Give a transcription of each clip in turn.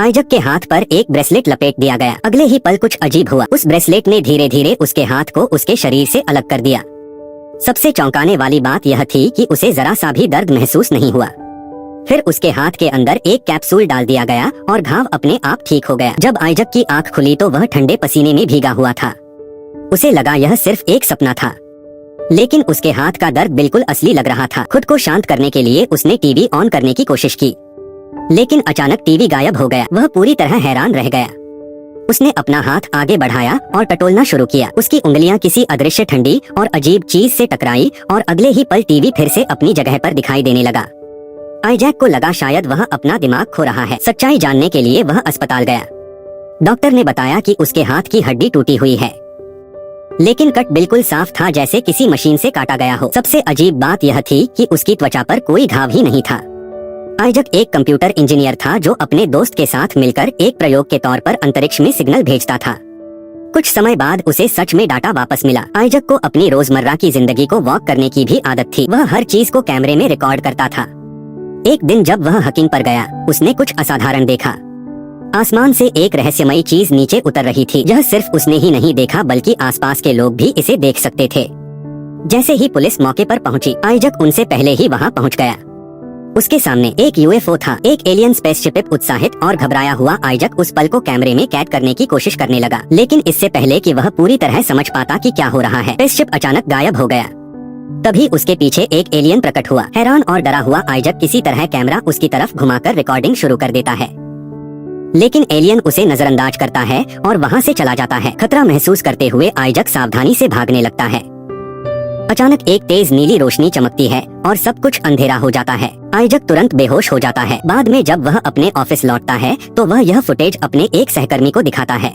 Isaac के हाथ पर एक ब्रेसलेट लपेट दिया गया। अगले ही पल कुछ अजीब हुआ। उस ब्रेसलेट ने धीरे धीरे उसके हाथ को उसके शरीर से अलग कर दिया। सबसे चौंकाने वाली बात यह थी कि उसे जरा सा भी दर्द महसूस नहीं हुआ। फिर उसके हाथ के अंदर एक कैप्सूल डाल दिया गया और घाव अपने आप ठीक हो गया। जब आइजक की आंख खुली तो वह ठंडे पसीने में भीगा हुआ था। उसे लगा यह सिर्फ एक सपना था, लेकिन उसके हाथ का दर्द बिल्कुल असली लग रहा था। खुद को शांत करने के लिए उसने टीवी ऑन करने की कोशिश की, लेकिन अचानक टीवी गायब हो गया। वह पूरी तरह हैरान रह गया। उसने अपना हाथ आगे बढ़ाया और टटोलना शुरू किया। उसकी उंगलियां किसी अदृश्य ठंडी और अजीब चीज से टकराई और अगले ही पल टीवी फिर से अपनी जगह पर दिखाई देने लगा। आइजैक को लगा शायद वह अपना दिमाग खो रहा है। सच्चाई जानने के लिए वह अस्पताल गया। डॉक्टर ने बताया कि उसके हाथ की हड्डी टूटी हुई है, लेकिन कट बिल्कुल साफ था, जैसे किसी मशीन से काटा गया हो। सबसे अजीब बात यह थी कि उसकी त्वचा पर कोई घाव ही नहीं था। आइजक एक कंप्यूटर इंजीनियर था जो अपने दोस्त के साथ मिलकर एक प्रयोग के तौर पर अंतरिक्ष में सिग्नल भेजता था। कुछ समय बाद उसे सच में डाटा वापस मिला। आइजक को अपनी रोजमर्रा की जिंदगी को वॉक करने की भी आदत थी। वह हर चीज को कैमरे में रिकॉर्ड करता था। एक दिन जब वह हकिंग पर गया, उसने कुछ असाधारण देखा। आसमान से एक रहस्यमयी चीज नीचे उतर रही थी। यह सिर्फ उसने ही नहीं देखा, बल्कि आसपास के लोग भी इसे देख सकते थे। जैसे ही पुलिस मौके पर पहुंची, आइजक उनसे पहले ही वहां पहुंच गया। उसके सामने एक यूएफओ था, एक एलियन स्पेसशिप। उत्साहित और घबराया हुआ आइजक उस पल को कैमरे में कैद करने की कोशिश करने लगा, लेकिन इससे पहले कि वह पूरी तरह समझ पाता कि क्या हो रहा है, स्पेसशिप अचानक गायब हो गया। तभी उसके पीछे एक एलियन प्रकट हुआ। हैरान और डरा हुआ आइजक किसी तरह कैमरा उसकी तरफ घुमाकर रिकॉर्डिंग शुरू कर देता है, लेकिन एलियन उसे नजरअंदाज करता है और वहां से चला जाता है। खतरा महसूस करते हुए आइजक सावधानी से भागने लगता है। अचानक एक तेज नीली रोशनी चमकती है और सब कुछ अंधेरा हो जाता है। आइजक तुरंत बेहोश हो जाता है। बाद में जब वह अपने ऑफिस लौटता है तो वह यह फुटेज अपने एक सहकर्मी को दिखाता है।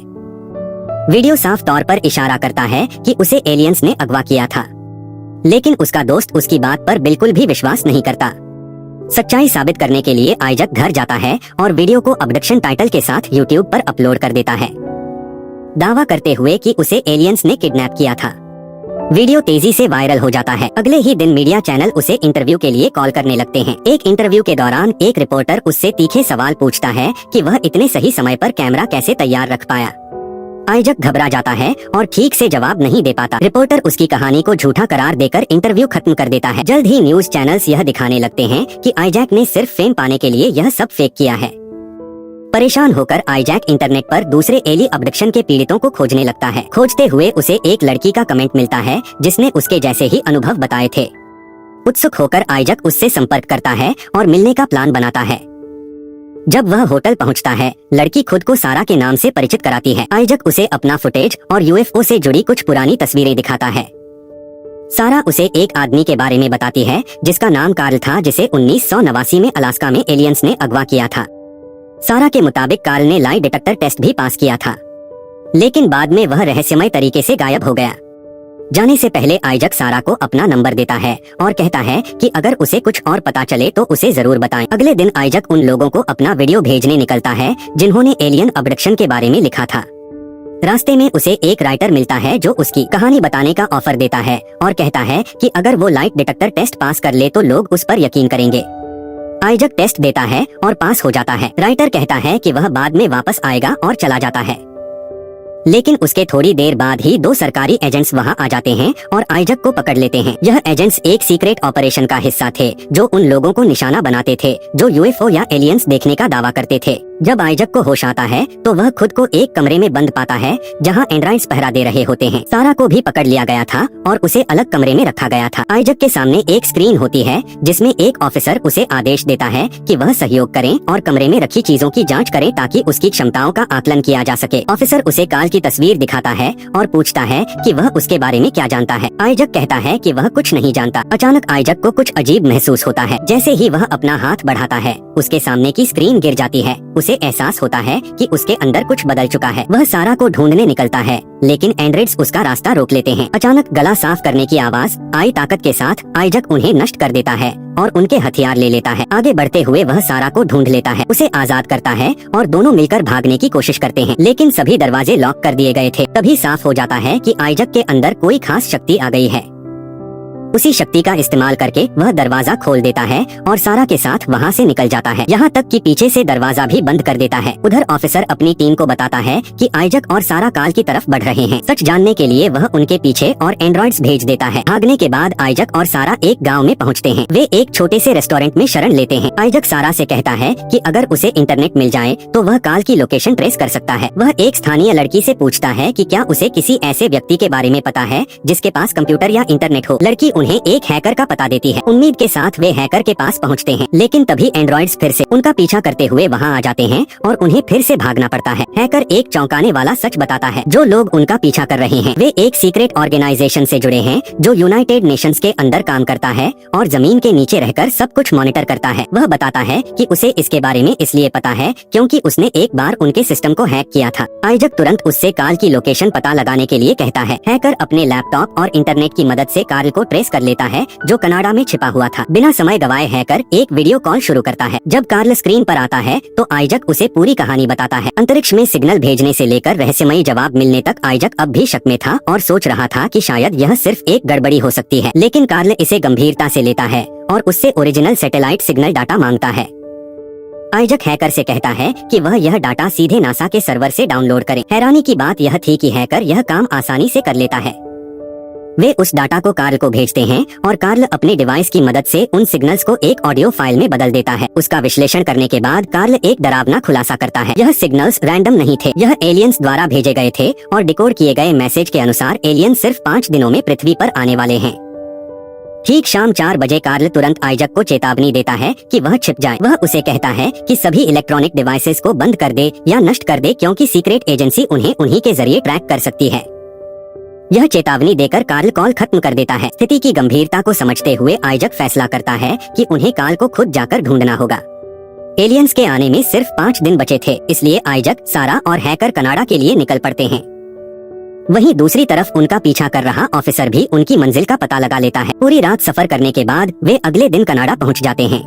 वीडियो साफ तौर पर इशारा करता है कि उसे एलियंस ने अगवा किया था, लेकिन उसका दोस्त उसकी बात पर बिल्कुल भी विश्वास नहीं करता। सच्चाई साबित करने के लिए आइजक घर जाता है और वीडियो को अबडक्शन टाइटल के साथ यूट्यूब पर अपलोड कर देता है, दावा करते हुए कि उसे एलियंस ने किडनैप किया था। वीडियो तेजी से वायरल हो जाता है। अगले ही दिन मीडिया चैनल उसे इंटरव्यू के लिए कॉल करने लगते हैं। एक इंटरव्यू के दौरान एक रिपोर्टर उससे तीखे सवाल पूछता है कि वह इतने सही समय पर कैमरा कैसे तैयार रख पाया। आइजक घबरा जाता है और ठीक से जवाब नहीं दे पाता। रिपोर्टर उसकी कहानी को झूठा करार देकर इंटरव्यू खत्म कर देता है। जल्द ही न्यूज चैनल्स यह दिखाने लगते हैं कि आइजैक ने सिर्फ फेम पाने के लिए यह सब फेक किया है। परेशान होकर आइजैक इंटरनेट पर दूसरे एली अबडक्शन के पीड़ितों को खोजने लगता है। खोजते हुए उसे एक लड़की का कमेंट मिलता है जिसने उसके जैसे ही अनुभव बताए थे। उत्सुक होकर आइजक उससे संपर्क करता है और मिलने का प्लान बनाता है। जब वह होटल पहुंचता है, लड़की खुद को सारा के नाम से परिचित कराती है। आइजक उसे अपना फुटेज और यूएफओ से जुड़ी कुछ पुरानी तस्वीरें दिखाता है। सारा उसे एक आदमी के बारे में बताती है जिसका नाम कार्ल था, जिसे 1989 में अलास्का में एलियंस ने अगवा किया था। सारा के मुताबिक कार्ल ने लाई डिटेक्टर टेस्ट भी पास किया था, लेकिन बाद में वह रहस्यमय तरीके से गायब हो गया। जाने से पहले आइजक सारा को अपना नंबर देता है और कहता है कि अगर उसे कुछ और पता चले तो उसे जरूर बताएं। अगले दिन आइजक उन लोगों को अपना वीडियो भेजने निकलता है जिन्होंने एलियन अबडक्शन के बारे में लिखा था। रास्ते में उसे एक राइटर मिलता है जो उसकी कहानी बताने का ऑफर देता है और कहता है कि अगर वो लाइट डिटेक्टर टेस्ट पास कर ले तो लोग उस पर यकीन करेंगे। आइजक टेस्ट देता है और पास हो जाता है। राइटर कहता है कि वह बाद में वापस आएगा और चला जाता है, लेकिन उसके थोड़ी देर बाद ही 2 सरकारी एजेंट्स वहां आ जाते हैं और आइजक को पकड़ लेते हैं। यह एजेंट्स एक सीक्रेट ऑपरेशन का हिस्सा थे जो उन लोगों को निशाना बनाते थे जो यूएफओ या एलियंस देखने का दावा करते थे। जब आइजक को होश आता है तो वह खुद को एक कमरे में बंद पाता है जहां एंड्रॉइड्स पहरा दे रहे होते हैं। सारा को भी पकड़ लिया गया था और उसे अलग कमरे में रखा गया था। आइजक के सामने एक स्क्रीन होती है जिसमें एक ऑफिसर उसे आदेश देता है कि वह सहयोग करें और कमरे में रखी चीजों की जांच करें ताकि उसकी क्षमताओं का आकलन किया जा सके। ऑफिसर उसे काल की तस्वीर दिखाता है और पूछता है कि वह उसके बारे में क्या जानता है। आइजक कहता है कि वह कुछ नहीं जानता। अचानक आइजक को कुछ अजीब महसूस होता है। जैसे ही वह अपना हाथ बढ़ाता है, उसके सामने की स्क्रीन गिर जाती है। उसे एहसास होता है कि उसके अंदर कुछ बदल चुका है। वह सारा को ढूंढने निकलता है, लेकिन एंड्रॉइड्स उसका रास्ता रोक लेते हैं। अचानक गला साफ करने की आवाज आई ताकत के साथ आइजक उन्हें नष्ट कर देता है और उनके हथियार ले लेता है। आगे बढ़ते हुए वह सारा को ढूंढ लेता है, उसे आजाद करता है और दोनों मिलकर भागने की कोशिश करते हैं, लेकिन सभी दरवाजे लॉक कर दिए गए थे। तभी साफ हो जाता है कि आइजक के अंदर कोई खास शक्ति आ गई है। उसी शक्ति का इस्तेमाल करके वह दरवाजा खोल देता है और सारा के साथ वहाँ से निकल जाता है, यहाँ तक कि पीछे से दरवाजा भी बंद कर देता है। उधर ऑफिसर अपनी टीम को बताता है कि आइजक और सारा काल की तरफ बढ़ रहे हैं। सच जानने के लिए वह उनके पीछे और एंड्रॉइड्स भेज देता है। भागने के बाद आइजक और सारा एक गाँव में पहुँचते हैं। वे एक छोटे से रेस्टोरेंट में शरण लेते हैं। आइजक सारा से कहता है कि अगर उसे इंटरनेट मिल जाए तो वह काल की लोकेशन ट्रेस कर सकता है। वह एक स्थानीय लड़की से पूछता है कि क्या उसे किसी ऐसे व्यक्ति के बारे में पता है जिसके पास कंप्यूटर या इंटरनेट हो। लड़की उन्हें एक हैकर का पता देती है। उम्मीद के साथ वे हैकर के पास पहुंचते हैं, लेकिन तभी एंड्रॉइड्स फिर से उनका पीछा करते हुए वहां आ जाते हैं और उन्हें फिर से भागना पड़ता है। हैकर एक चौंकाने वाला सच बताता है, जो लोग उनका पीछा कर रहे हैं वे एक सीक्रेट ऑर्गेनाइजेशन से जुड़े हैं जो यूनाइटेड नेशंस के अंदर काम करता है और जमीन के नीचे रहकर सब कुछ मॉनिटर करता है। वह बताता है कि उसे इसके बारे में इसलिए पता है क्योंकि उसने एक बार उनके सिस्टम को हैक किया था। आइजक तुरंत उससे काल की लोकेशन पता लगाने के लिए कहता है। हैकर अपने लैपटॉप और इंटरनेट की मदद से कार्ल को ट्रेस कर लेता है जो कनाडा में छिपा हुआ था। बिना समय गवाए हैकर एक वीडियो कॉल शुरू करता है। जब कार्ल स्क्रीन पर आता है तो आइजक उसे पूरी कहानी बताता है। अंतरिक्ष में सिग्नल भेजने से लेकर रहस्यमयी जवाब मिलने तक आइजक अब भी शक में था और सोच रहा था कि शायद यह सिर्फ एक गड़बड़ी हो सकती है, लेकिन कार्ल इसे गंभीरता से लेता है और उससे ओरिजिनल सैटेलाइट सिग्नल डाटा मांगता है। आइजक हैकर से कहता है कि वह यह डाटा सीधे नासा के सर्वर से डाउनलोड करे। हैरानी की बात यह थी कि हैकर यह काम आसानी से कर लेता है। वे उस डाटा को कार्ल को भेजते हैं और कार्ल अपने डिवाइस की मदद से उन सिग्नल्स को एक ऑडियो फाइल में बदल देता है। उसका विश्लेषण करने के बाद कार्ल एक डरावना खुलासा करता है। यह सिग्नल्स रैंडम नहीं थे, यह एलियंस द्वारा भेजे गए थे और डिकोड किए गए मैसेज के अनुसार एलियन सिर्फ 5 दिनों में पृथ्वी पर आने वाले हैं। ठीक शाम 4 बजे कार्ल तुरंत आइजक को चेतावनी देता है कि वह छिप जाए। वह उसे कहता है कि सभी इलेक्ट्रॉनिक डिवाइसेस को बंद कर दे या नष्ट कर दे क्योंकि सीक्रेट एजेंसी उन्हें उन्हीं के जरिए ट्रैक कर सकती है। यह चेतावनी देकर कार्ल कॉल खत्म कर देता है। स्थिति की गंभीरता को समझते हुए आइजक फैसला करता है कि उन्हें काल को खुद जाकर ढूंढना होगा। एलियंस के आने में सिर्फ 5 दिन बचे थे, इसलिए आइजक, सारा और हैकर कनाडा के लिए निकल पड़ते हैं। वहीं दूसरी तरफ उनका पीछा कर रहा ऑफिसर भी उनकी मंजिल का पता लगा लेता है। पूरी रात सफर करने के बाद वे अगले दिन कनाडा पहुंच जाते हैं।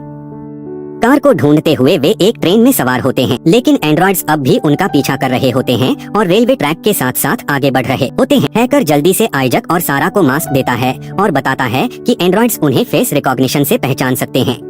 कार को ढूंढते हुए वे एक ट्रेन में सवार होते हैं, लेकिन एंड्रॉइड्स अब भी उनका पीछा कर रहे होते हैं और रेलवे ट्रैक के साथ साथ आगे बढ़ रहे होते हैं। हैकर जल्दी से आइजक और सारा को मास्क देता है और बताता है कि एंड्रॉइड्स उन्हें फेस रिकॉग्निशन से पहचान सकते हैं।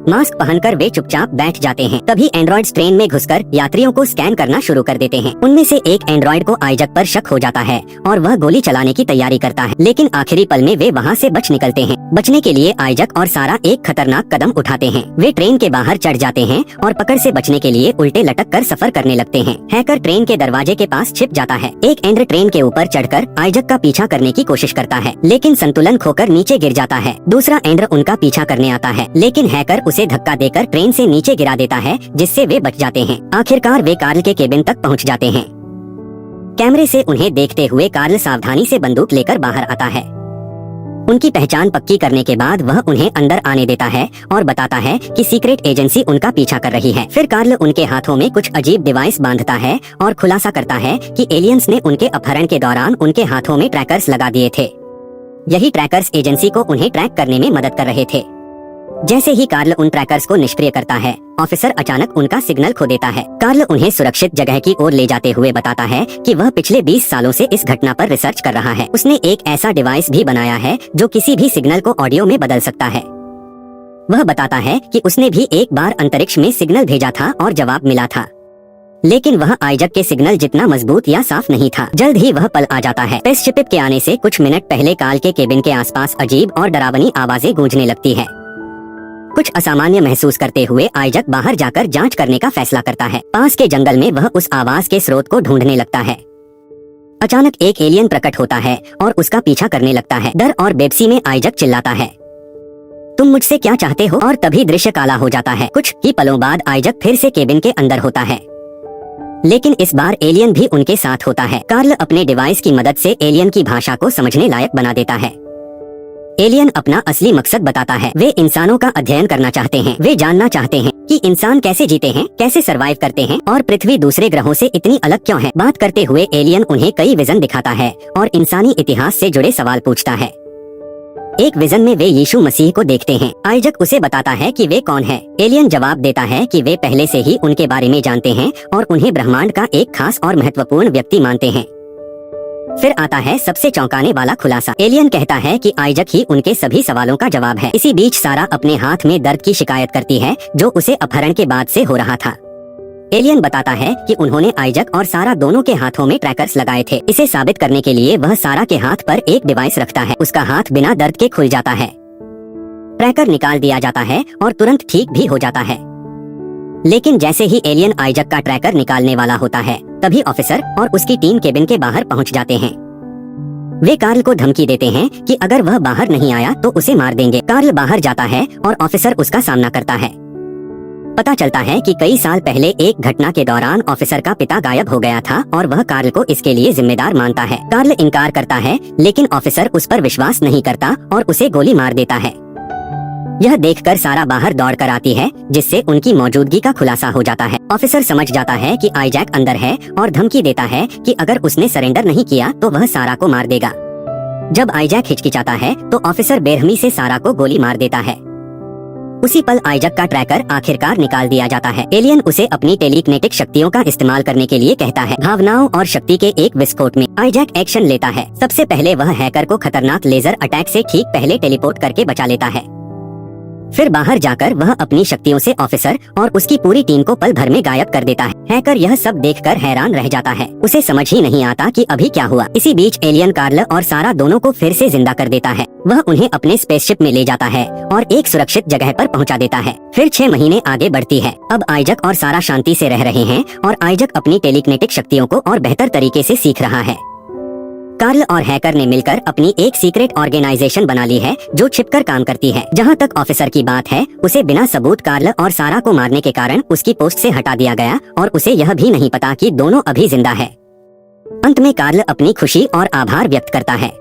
मास्क पहनकर वे चुपचाप बैठ जाते हैं। तभी एंड्रॉइड्स ट्रेन में घुसकर यात्रियों को स्कैन करना शुरू कर देते हैं। उनमें से एक एंड्रॉइड को आइजक पर शक हो जाता है और वह गोली चलाने की तैयारी करता है, लेकिन आखिरी पल में वे वहां से बच निकलते हैं। बचने के लिए आइजक और सारा एक खतरनाक कदम उठाते हैं। वे ट्रेन के बाहर चढ़ जाते हैं और पकड़ से बचने के लिए उल्टे लटक कर सफर करने लगते हैं। हैकर ट्रेन के दरवाजे के पास छिप जाता है। एक एंड्र ट्रेन के ऊपर चढ़कर आइजक का पीछा करने की कोशिश करता है, लेकिन संतुलन खोकर नीचे गिर जाता है। दूसरा एंड्र उनका पीछा करने आता है, लेकिन हैकर उसे धक्का देकर ट्रेन से नीचे गिरा देता है, जिससे वे बच जाते हैं। आखिरकार वे कार्ल के केबिन तक पहुंच जाते हैं। कैमरे से उन्हें देखते हुए कार्ल सावधानी से बंदूक लेकर बाहर आता है। उनकी पहचान पक्की करने के बाद वह उन्हें अंदर आने देता है और बताता है कि सीक्रेट एजेंसी उनका पीछा कर रही है। फिर कार्ल उनके हाथों में कुछ अजीब डिवाइस बांधता है और खुलासा करता है कि एलियंस ने उनके अपहरण के दौरान उनके हाथों में ट्रैकर्स लगा दिए थे। यही ट्रैकर्स एजेंसी को उन्हें ट्रैक करने में मदद कर रहे थे। जैसे ही कार्ल उन ट्रैकर्स को निष्क्रिय करता है, ऑफिसर अचानक उनका सिग्नल खो देता है। कार्ल उन्हें सुरक्षित जगह की ओर ले जाते हुए बताता है कि वह पिछले 20 सालों से इस घटना पर रिसर्च कर रहा है। उसने एक ऐसा डिवाइस भी बनाया है जो किसी भी सिग्नल को ऑडियो में बदल सकता है। वह बताता है कि उसने भी एक बार अंतरिक्ष में सिग्नल भेजा था और जवाब मिला था, लेकिन वह आइजक के सिग्नल जितना मजबूत या साफ नहीं था। जल्द ही वह पल आ जाता है। स्पेसशिप के आने से कुछ मिनट पहले कार्ल के केबिन के आसपास अजीब और डरावनी आवाजें गूंजने लगती है। कुछ असामान्य महसूस करते हुए आइजक बाहर जाकर जांच करने का फैसला करता है। पास के जंगल में वह उस आवाज के स्रोत को ढूंढने लगता है। अचानक एक एलियन प्रकट होता है और उसका पीछा करने लगता है। डर और बेबसी में आइजक चिल्लाता है, तुम मुझसे क्या चाहते हो? और तभी दृश्य काला हो जाता है। कुछ ही पलों बाद आइजक फिर से केबिन के अंदर होता है, लेकिन इस बार एलियन भी उनके साथ होता है। कार्ल अपने डिवाइस की मदद से एलियन की भाषा को समझने लायक बना देता है। एलियन अपना असली मकसद बताता है। वे इंसानों का अध्ययन करना चाहते हैं। वे जानना चाहते हैं कि इंसान कैसे जीते हैं, कैसे सरवाइव करते हैं और पृथ्वी दूसरे ग्रहों से इतनी अलग क्यों है। बात करते हुए एलियन उन्हें कई विजन दिखाता है और इंसानी इतिहास से जुड़े सवाल पूछता है। एक विजन में वे यीशु मसीह को देखते हैं। आइजक उसे बताता है कि वे कौन है। एलियन जवाब देता है कि वे पहले से ही उनके बारे में जानते हैं और उन्हें ब्रह्मांड का एक खास और महत्वपूर्ण व्यक्ति मानते हैं। फिर आता है सबसे चौंकाने वाला खुलासा। एलियन कहता है कि आइजक ही उनके सभी सवालों का जवाब है। इसी बीच सारा अपने हाथ में दर्द की शिकायत करती है जो उसे अपहरण के बाद से हो रहा था। एलियन बताता है कि उन्होंने आइजक और सारा दोनों के हाथों में ट्रैकर्स लगाए थे। इसे साबित करने के लिए वह सारा के हाथ पर एक डिवाइस रखता है। उसका हाथ बिना दर्द के खुल जाता है। ट्रैकर निकाल दिया जाता है और तुरंत ठीक भी हो जाता है। लेकिन जैसे ही एलियन आइजक का ट्रैकर निकालने वाला होता है, तभी ऑफिसर और उसकी टीम केबिन के बाहर पहुंच जाते हैं। वे कार्ल को धमकी देते हैं कि अगर वह बाहर नहीं आया तो उसे मार देंगे। कार्ल बाहर जाता है और ऑफिसर उसका सामना करता है। पता चलता है कि कई साल पहले एक घटना के दौरान ऑफिसर का पिता गायब हो गया था और वह कार्ल को इसके लिए जिम्मेदार मानता है। कार्ल इनकार करता है, लेकिन ऑफिसर उस पर विश्वास नहीं करता और उसे गोली मार देता है। यह देखकर सारा बाहर दौड़कर आती है, जिससे उनकी मौजूदगी का खुलासा हो जाता है। ऑफिसर समझ जाता है कि आइजैक अंदर है और धमकी देता है कि अगर उसने सरेंडर नहीं किया तो वह सारा को मार देगा। जब आइजैक हिचकिचाता है तो ऑफिसर बेरहमी से सारा को गोली मार देता है। उसी पल आइजक का ट्रैकर आखिरकार निकाल दिया जाता है। एलियन उसे अपनी टेलीकिनेटिक शक्तियों का इस्तेमाल करने के लिए कहता है। भावनाओं और शक्ति के एक विस्फोट में आइजैक एक्शन लेता है। सबसे पहले वह हैकर को खतरनाक लेजर अटैक से ठीक पहले टेलीपोर्ट करके बचा लेता है। फिर बाहर जाकर वह अपनी शक्तियों से ऑफिसर और उसकी पूरी टीम को पल भर में गायब कर देता है। हैकर यह सब देखकर हैरान रह जाता है। उसे समझ ही नहीं आता कि अभी क्या हुआ। इसी बीच एलियन कार्ल और सारा दोनों को फिर से जिंदा कर देता है। वह उन्हें अपने स्पेसशिप में ले जाता है और एक सुरक्षित जगह पर पहुंचा देता है। फिर 6 महीने आगे बढ़ती है। अब आइजक और सारा शांति से रह रहे हैं और आइजक अपनी टेलीकिनेटिक शक्तियों को और बेहतर तरीके से सीख रहा है। कार्ल और हैकर ने मिलकर अपनी एक सीक्रेट ऑर्गेनाइजेशन बना ली है जो छिपकर काम करती है। जहां तक ऑफिसर की बात है, उसे बिना सबूत कार्ल और सारा को मारने के कारण उसकी पोस्ट से हटा दिया गया और उसे यह भी नहीं पता कि दोनों अभी जिंदा है। अंत में कार्ल अपनी खुशी और आभार व्यक्त करता है।